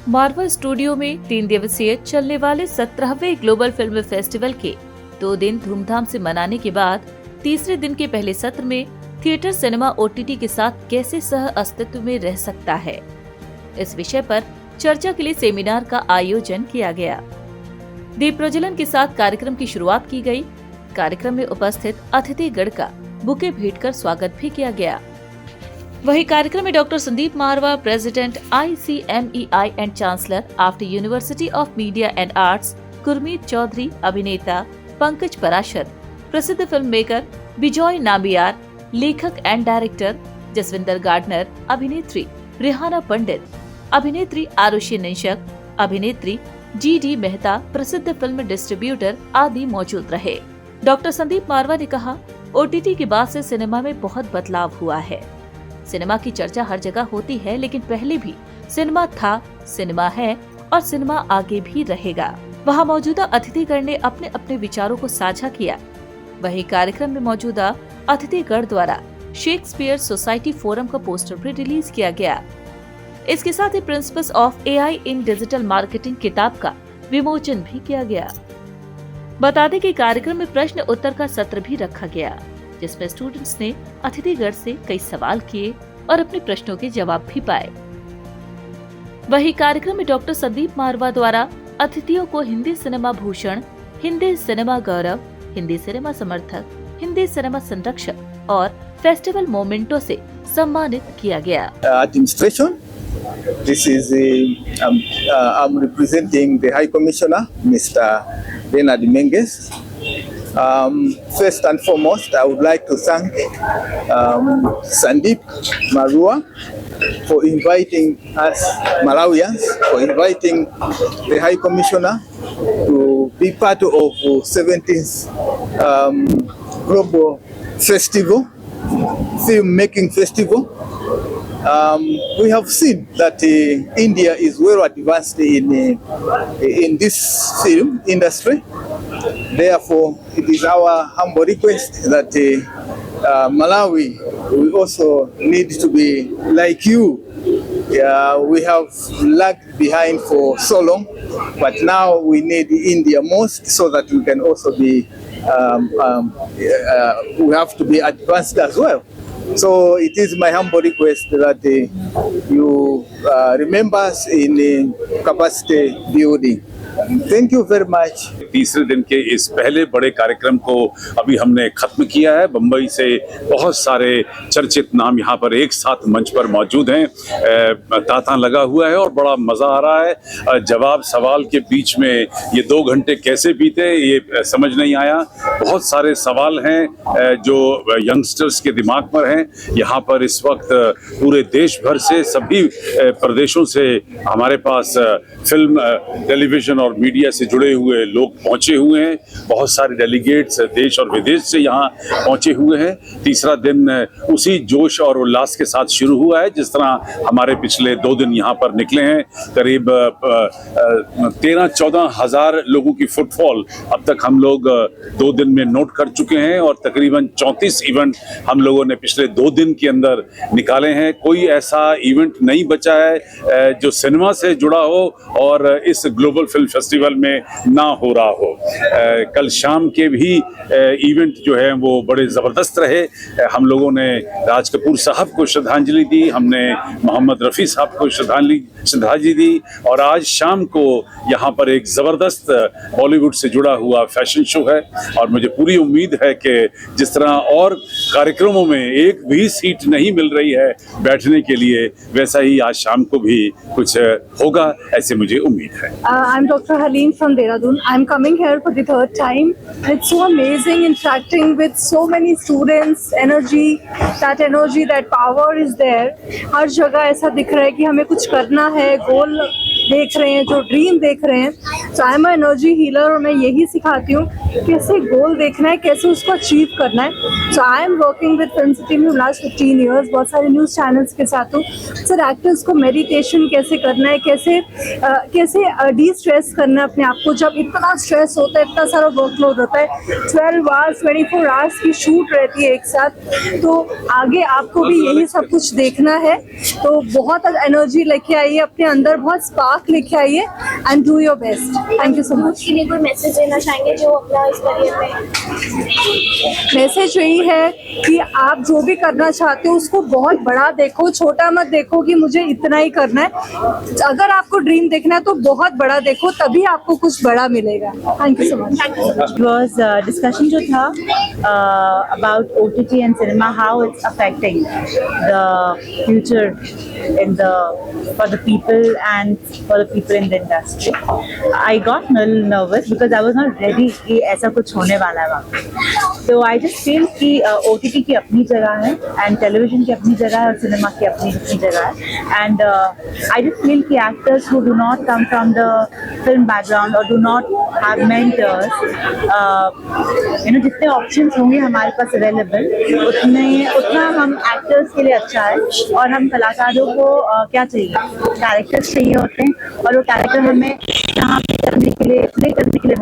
Marwah studio में 3 दिवसीय चलने वाले 17वें ग्लोबल फिल्म फेस्टिवल के 2 दिन धूमधाम से मनाने के बाद तीसरे दिन के पहले सत्र में थिएटर सिनेमा OTT के साथ कैसे सह अस्तित्व में रह सकता है, इस विषय पर चर्चा के लिए सेमिनार का आयोजन किया गया। दीप प्रज्वलन के साथ कार्यक्रम की शुरुआत की गई। कार्यक्रम में उपस्थित अतिथिगण का बुके भेंट कर स्वागत भी किया गया। वही कार्यक्रम में doctor Sandeep Marwah, president ICMEI and chancellor AAFT university of media and arts, Gurmeet Choudhary, अभिनेता पंकज पराशर, प्रसिद्ध फिल्म मेकर बिजॉय नाबियार, लेखक एंड डायरेक्टर जसविंदर गार्डनर, अभिनेत्री रिहाना पंडित, अभिनेत्री आरुषि निशक, अभिनेत्री GD मेहता, प्रसिद्ध फिल्म डिस्ट्रीब्यूटर आदि मौजूद रहे। डॉक्टर संदीप मारवा ने कहा, OTT के बाद से सिनेमा में बहुत बदलाव हुआ है। सिनेमा की चर्चा हर जगह होती है, लेकिन पहले भी सिनेमा था, सिनेमा है और सिनेमा आगे भी रहेगा। वहां मौजूदा अतिथिगण ने अपने अपने विचारों को साझा किया। वहीं कार्यक्रम में मौजूदा अतिथिगण द्वारा शेक्सपियर सोसाइटी फोरम का पोस्टर भी रिलीज किया गया। इसके साथ ही principles of AI in digital marketing किताब का विमोचन भी किया गया। बता दें कि कार्यक्रम में प्रश्न उत्तर का सत्र भी रखा गया, जिसमें स्टूडेंट्स ने अतिथिगण से कई सवाल किए और अपने प्रश्नों के जवाब भी पाए। वही कार्यक्रम में डॉक्टर संदीप मारवा द्वारा अतिथियों को हिंदी सिनेमा भूषण, हिंदी सिनेमा गौरव, हिंदी सिनेमा समर्थक, हिंदी सिनेमा संरक्षक और फेस्टिवल मोमेंटो से सम्मानित किया गया। Administration. This is I'm representing the High Commissioner, Mr. Bernard Menges. First and foremost, I would like to thank Sandeep Marua for inviting us Malawians, for inviting the High Commissioner to be part of 17th Global Festival, Film Making Festival. We have seen that India is well advanced in this film industry. Therefore, it is our humble request that Malawi, we also need to be like you. We have lagged behind for so long, but now we need India most so that we can also be, we have to be advanced as well. So it is my humble request that you remember us in capacity building. Thank you very much. तीसरे दिन के इस पहले बड़े कार्यक्रम को अभी हमने खत्म किया है। बम्बई से बहुत सारे चर्चित नाम यहाँ पर एक साथ मंच पर मौजूद हैं। तांता लगा हुआ है और बड़ा मजा आ रहा है। जवाब सवाल के बीच में ये 2 घंटे कैसे बीते ये समझ नहीं आया। बहुत सारे सवाल हैं जो यंगस्टर्स के दिमाग पर हैं। यहाँ पर इस वक्त पूरे देश भर से, सभी प्रदेशों से हमारे पास फिल्म, टेलीविजन और मीडिया से जुड़े हुए लोग पहुंचे हुए हैं। बहुत सारे डेलीगेट्स देश और विदेश से यहाँ पहुंचे हुए हैं। तीसरा दिन उसी जोश और उल्लास के साथ शुरू हुआ है जिस तरह हमारे पिछले 2 दिन यहाँ पर निकले हैं। करीब 13-14 हज़ार लोगों की फुटफॉल अब तक हम लोग 2 दिन में नोट कर चुके हैं और तकरीबन 34 इवेंट हम लोगों ने पिछले 2 दिन के अंदर निकाले हैं। कोई ऐसा इवेंट नहीं बचा है जो सिनेमा से जुड़ा हो और इस ग्लोबल फिल्म फेस्टिवल में ना हो रहा हो। कल शाम के भी इवेंट जो है वो बड़े ज़बरदस्त रहे। हम लोगों ने राज कपूर साहब को श्रद्धांजलि दी, हमने मोहम्मद रफ़ी साहब को श्रद्धांजलि दी और आज शाम को यहाँ पर एक ज़बरदस्त बॉलीवुड से जुड़ा हुआ फैशन शो है। और मुझे पूरी उम्मीद है कि जिस तरह और कार्यक्रमों में एक भी सीट नहीं मिल रही है बैठने के लिए, वैसा ही आज शाम को भी कुछ होगा, ऐसे मुझे उम्मीद है। I'm Dr. Haleen from Dehradun. I'm coming here for the 3rd time. It's so amazing interacting with so many students. Energy, that power is there. हर जगह ऐसा दिख रहा है कि हमें कुछ करना है, गोल देख रहे हैं, जो ड्रीम देख रहे हैं। So I'm an energy healer और मैं यही सिखाती हूँ कैसे गोल देखना है, कैसे उसको अचीव करना है. So I am working with Film City में लास्ट 15 years, बहुत सारे न्यूज़ चैनल्स के साथ हूँ. सर एक्टर्स को मेडिटेशन कैसे करना है, कैसे डी स्ट्रेस करना है अपने आप को. जब इतना स्ट्रेस होता है, इतना सारा वर्कलोड होता है, 12 hours 24 hours की शूट रहती है एक साथ, तो आगे आपको भी यही सब कुछ देखना है. तो बहुत एनर्जी लेके आइए अपने अंदर, बहुत स्पार्क लेके आइए and do your best. Thank you so much. के लिए कोई मैसेज देना चाहेंगे जो अपना इस करियर में? मैसेज यही है कि आप जो भी करना चाहते हो उसको बहुत बड़ा देखो, छोटा मत देखो कि मुझे इतना ही करना है. अगर आपको ड्रीम देखना है तो बहुत बड़ा देखो, तभी आपको कुछ बड़ा मिलेगा. Thank you so much. It was discussion जो था about OTT and cinema, how it's affecting the future for the people and for the people in the industry. I got a little nervous because I was not ready कि ऐसा कुछ होने वाला है वहाँ. So I just feel कि OTT की अपनी जगह है and television की अपनी जगह है और cinema की अपनी जगह है. And I just feel कि actors who do not come from the film background or do not have mentors, जितने ऑप्शंस होंगे हमारे पास अवेलेबल, उतना हम एक्टर्स के लिए अच्छा है. और हम कलाकारों को क्या चाहिए, कैरेक्टर्स चाहिए होते हैं, और वो कैरेक्टर हमें यहाँ पे करने के लिए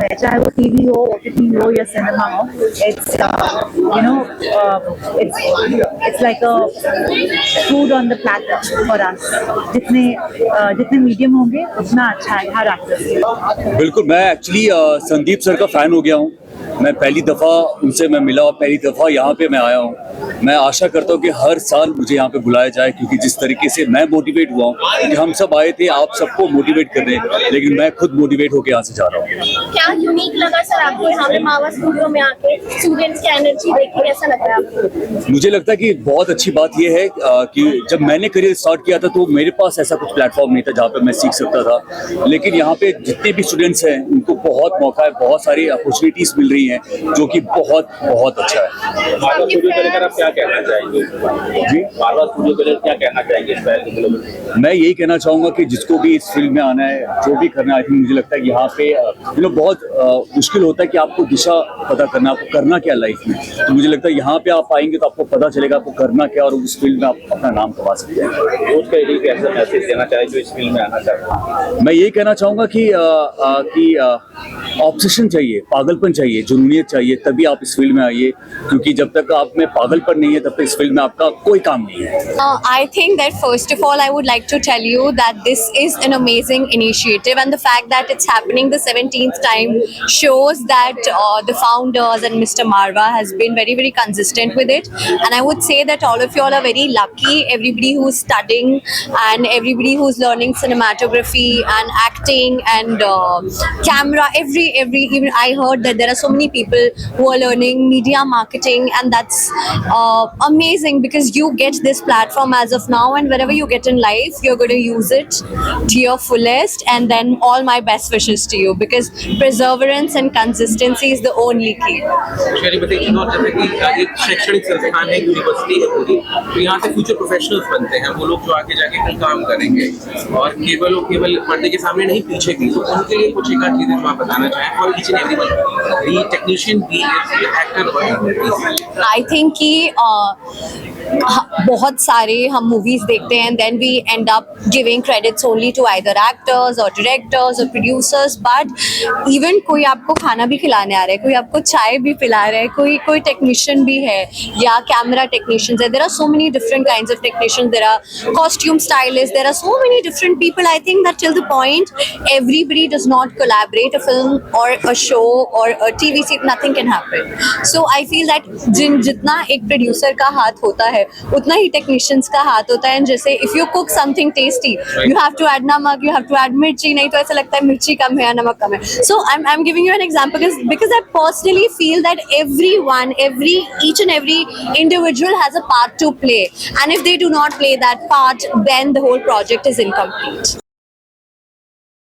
है, चाहे वो टीवी हो, OTT हो या सिनेमा हो. It's like a food on the platter for us. जितने मीडियम होंगे उतना अच्छा है हर एक्टर के लिए. बिल्कुल, मैं एक्चुअली संदीप सर का फ़ैन हो गया हूँ. मैं पहली दफ़ा उनसे मैं मिला और पहली दफ़ा यहाँ पे मैं आया हूँ. मैं आशा करता हूँ कि हर साल मुझे यहाँ पे बुलाया जाए, क्योंकि जिस तरीके से मैं मोटिवेट हुआ हूँ, क्योंकि हम सब आए थे आप सबको मोटिवेट करने, लेकिन मैं खुद मोटिवेट होकर यहाँ से जा रहा हूँ. क्या यूनिक लगा सर आपको यहाँ पे मावा स्टूडियो में आके स्टूडेंट्स की एनर्जी देख के? कैसा लग रहा है आपको? मुझे लगता है कि बहुत अच्छी बात यह है कि जब मैंने करियर स्टार्ट किया था तो मेरे पास ऐसा कुछ प्लेटफॉर्म नहीं था जहाँ पे मैं सीख सकता था, लेकिन यहाँ पे जितने भी स्टूडेंट्स हैं उनको बहुत मौका है, बहुत सारी अपॉर्चुनिटीज मिल रही हैं, जो कि बहुत बहुत अच्छा है. मावा स्टूडियो को लेकर आप क्या कहना चाहेंगे? जी, मावा स्टूडियो को लेकर क्या कहना चाहेंगे? मैं यही कहना चाहूँगा कि जिसको भी इस फील्ड में आना है, जो भी करना है, आई थिंक मुझे लगता है कि यहाँ पे बहुत मुश्किल होता है कि आपको दिशा पता करना, आपको करना क्या लाइफ में. तो मुझे लगता है यहाँ पे आप आएंगे तो आपको पता चलेगा आपको करना क्या, और उस फील्ड में आप अपना नाम कमा सकते हैं. उसका यही कैसा मैसेज देना चाहे जो इस फील्ड में आना चाहते हैं? मैं यही कहना चाहूँगा कि ऑब्सेशन चाहिए, पागलपन चाहिए, जुनूनियत चाहिए, तभी आप इस फील्ड में आइए, क्योंकि जब तक आप में पागलपन नहीं है तब तक इस फील्ड में आपका कोई काम नहीं है. I think that first of all I would like to tell you that this is an amazing initiative, and the fact that it's happening the 17th time shows that the founders and Mr. Marwa has been very, very consistent with it. And I would say that all of you all are very lucky, everybody who's studying and everybody who's learning cinematography and acting and camera, even I heard that there are so many people who are learning media marketing, and that's amazing because you get this platform as of now, and wherever you get in life you're going to use it to your fullest. And then all my best wishes to you, because perseverance and consistency is the only key. शहरी बताइए, और जैसे कि एक शैक्षणिक संस्थान है, university है पूरी, तो यहाँ से फ्यूचर प्रोफेशनल्स बनते हैं, वो लोग जो आगे जाके कल काम करेंगे, और केवल पर्दे के सामने नहीं, पीछे भी. तो उनके लिए कुछ एक आध चीज़ें जो आप बताना चाहें for each and everyone, be technician, be actor. I think कि बहुत सारे हम मूवीज देखते हैं, then we end up giving credits only to either actors और डायरेक्टर्स और प्रोड्यूसर्स, बट इवन कोई आपको खाना भी खिलाने आ रहा है, कोई आपको चाय भी पिला रहा है, कोई टेक्नीशियन भी है या कैमरा टेक्नीशियंस है. There are so many different kinds of technicians, there are costume stylist, there are so many different people. I think that till the point everybody does not collaborate, a film or a show or a TV series, nothing can happen. So I feel that जितना एक producer का हाथ होता है उतना ही technicians का हाथ होता है. जैसे if you cook something tasty, you have to add नमक, यू हैव टू ऐड मिर्ची, नहीं तो ऐसा लगता है मिर्ची कम है या नमक कम है. So I'm giving you an example because I personally feel that each and every individual has a part to play, and if they do not play that part, then the whole project is incomplete.